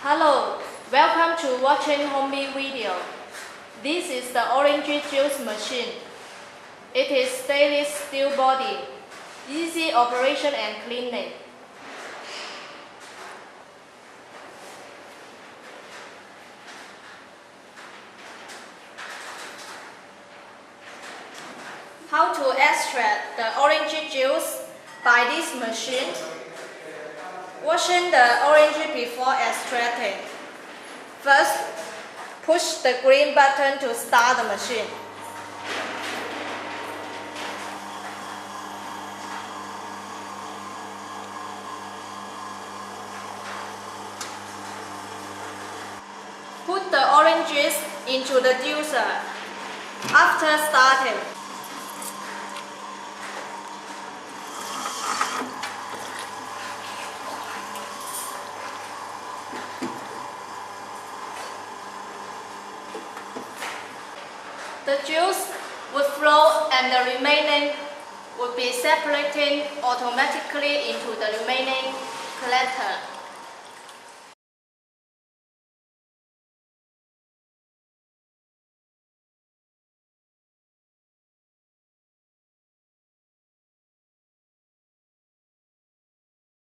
Hello, welcome to watching Homemade video. This is the orange juice machine. It is stainless steel body, easy operation and cleaning. How to extract the orange juice by this machine? Washing the orange before extracting. First, push the green button to start the machine. Put the orange juice into the juicer. After starting, the juice would flow and the remaining would be separating automatically into the remaining collector.